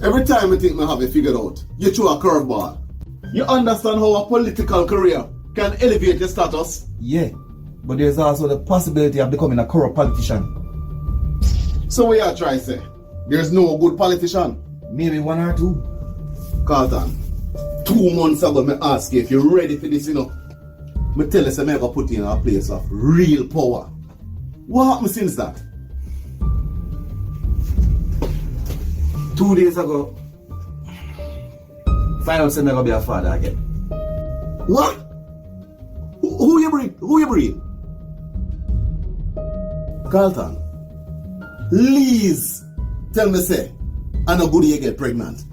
Every time you think me have it figured out, you throw a curveball. You understand how a political career can elevate your status? Yeah, but there's also the possibility of becoming a corrupt politician. So what you try to say? There's no good politician? Maybe one or two. Carlton, 2 months ago me ask you if you're ready for this, you know. Me tell you say I go put you in a place of real power. What happened since that? 2 days ago, find out say me gonna be a father again. What? Who you bring? Who you bring? Carlton, please tell me say, I know good you get pregnant.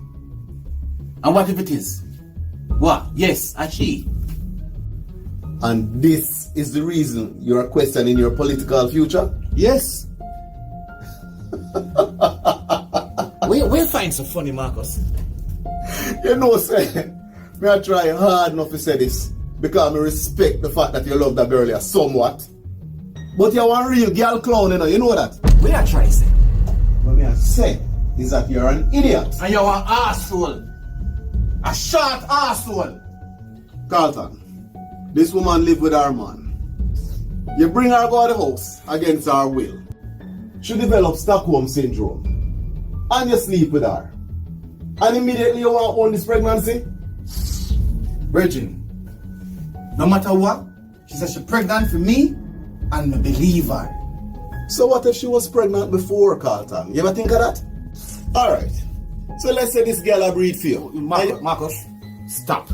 And what if it is? What? Yes, a she. And this is the reason you're questioning your political future? Yes. We'll find some funny, Marcus. You know, say, me I try hard enough to say this because I respect the fact that you love that girl here somewhat. But you're one real girl clown, you know that? We are trying to say. What me I say is that you're an idiot. And you're an asshole. A short asshole. Carlton, this woman live with her man. You bring her go to the house against her will. She develop Stockholm syndrome. And you sleep with her. And immediately you want to own this pregnancy? Virgin, no matter what, she said she's pregnant for me and I believe her. So what if she was pregnant before, Carlton? You ever think of that? Alright. So let's say this girl a breed for you. Marcus, stop.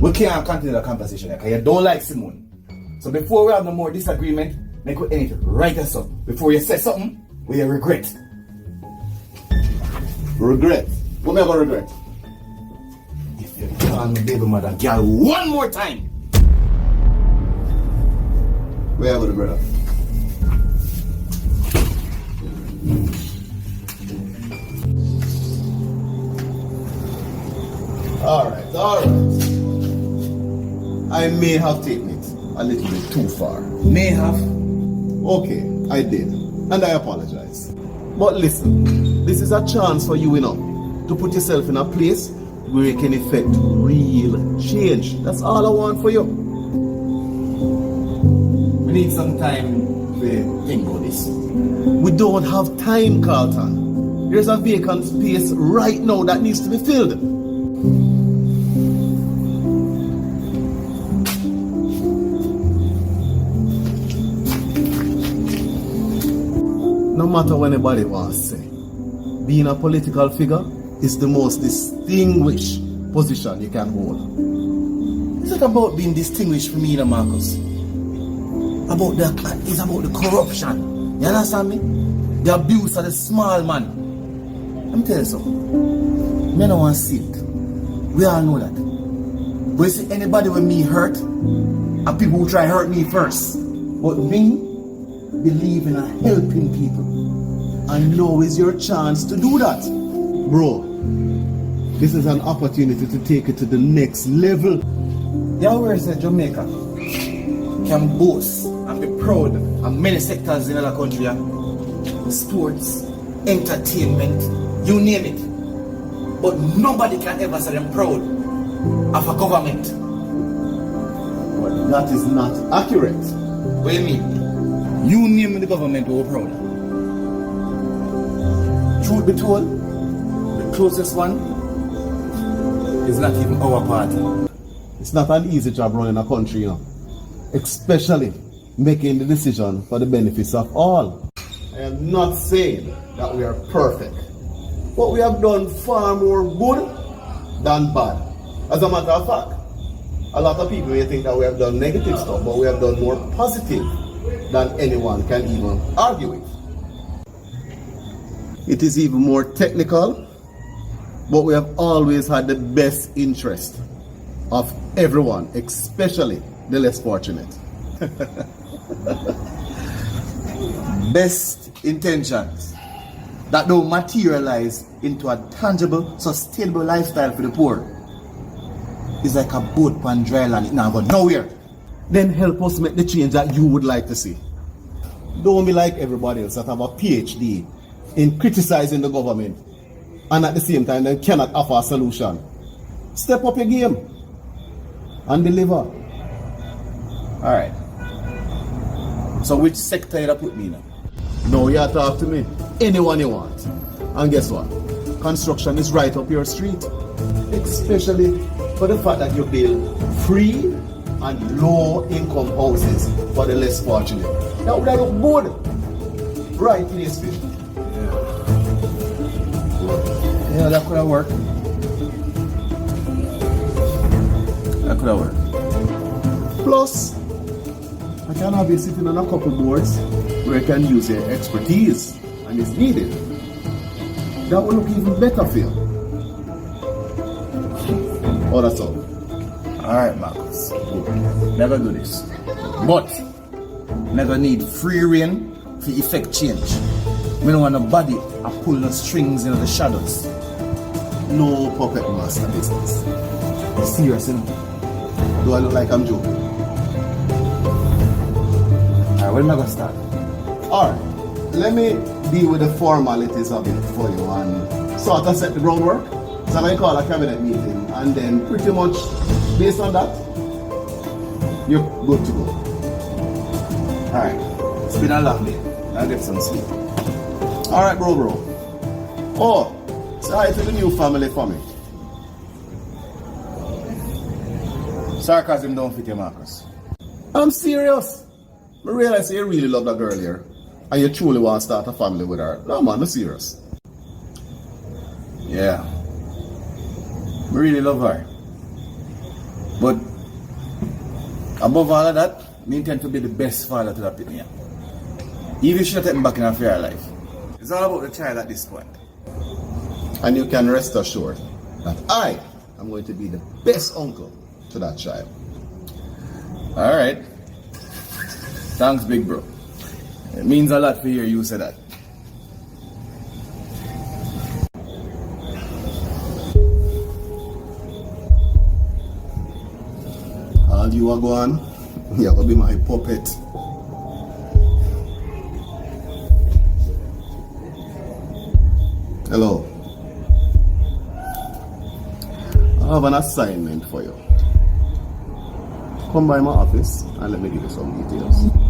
We can't continue the conversation because you don't like Simone. So before we have no more disagreement, make we end it right as up. Before you say something, we regret. Regret? What am I going to regret? If you call me baby mother girl one more time. Where are you going to regret? Alright. I may have taken it a little bit too far. May have. Okay, I did. And I apologize. But listen, this is a chance for you, to put yourself in a place where you can effect real change. That's all I want for you. We need some time to think about this. We don't have time, Carlton. There's a vacant space right now that needs to be filled. No matter what anybody wants to say, being a political figure is the most distinguished position you can hold. It's not about being distinguished for me, Marcus. It's about the corruption. You understand me? The abuse of the small man. I'm telling you something. I don't want to see it. We all know that. But you see anybody with me hurt, and people who try to hurt me first. But me, believe in helping people. And now is your chance to do that. Bro, this is an opportunity to take it to the next level. You always say Jamaica can boast and be proud of many sectors in other country. Sports, entertainment, you name it. But nobody can ever say them proud of a government. But that is not accurate. What do you mean? You name the government who are proud. Truth be told, the closest one is not even our party. It's not an easy job running a country, especially making the decision for the benefits of all. I am not saying that we are perfect, but we have done far more good than bad. As a matter of fact, a lot of people may think that we have done negative stuff, but we have done more positive than anyone can even argue with. It is even more technical, but we have always had the best interest of everyone, especially the less fortunate. Best intentions that don't materialize into a tangible, sustainable lifestyle for the poor is like a boat on dry land. It now go nowhere. Then help us make the change that you would like to see. Don't be like everybody else that have a PhD in criticizing the government and at the same time they cannot offer a solution. Step up your game and deliver. Alright. So which sector you put me now? Now you talk to me. Anyone you want. And guess what? Construction is right up your street. Especially for the fact that you build free and low income houses for the less fortunate. That would look good. Right place for you. Yeah, that could have worked. That could have worked. Plus, I can have you sitting on a couple boards where you can use your expertise and it's needed. That will look even better for you. Oh, that's all. Alright, Marcus. Never do this. But never need free reign to effect change. We don't want nobody to pull the strings into the shadows. No puppet master business. Serious, you know? Do I look like I'm joking? Alright, when am I gonna start? Alright, let me deal with the formalities of it for you and sort of set the groundwork. So I call a cabinet meeting and then pretty much based on that, you're good to go. Alright, it's been a long day. I'll get some sleep. Alright, bro. Oh, say hi to the new family for me. Sarcasm don't fit you, Marcus. I'm serious. I realize you really love that girl here and you truly want to start a family with her. No man, I'm serious. Yeah. I really love her. But above all of that, I intend to be the best father to that picnic. Even if she take me back in her fair life. It's all about the child at this point. And you can rest assured that I am going to be the best uncle to that child. Alright. Thanks, big bro. It means a lot to hear you say that. All you are going, you're going to be my puppet. Hello. I have an assignment for you. Come by my office and let me give you some details.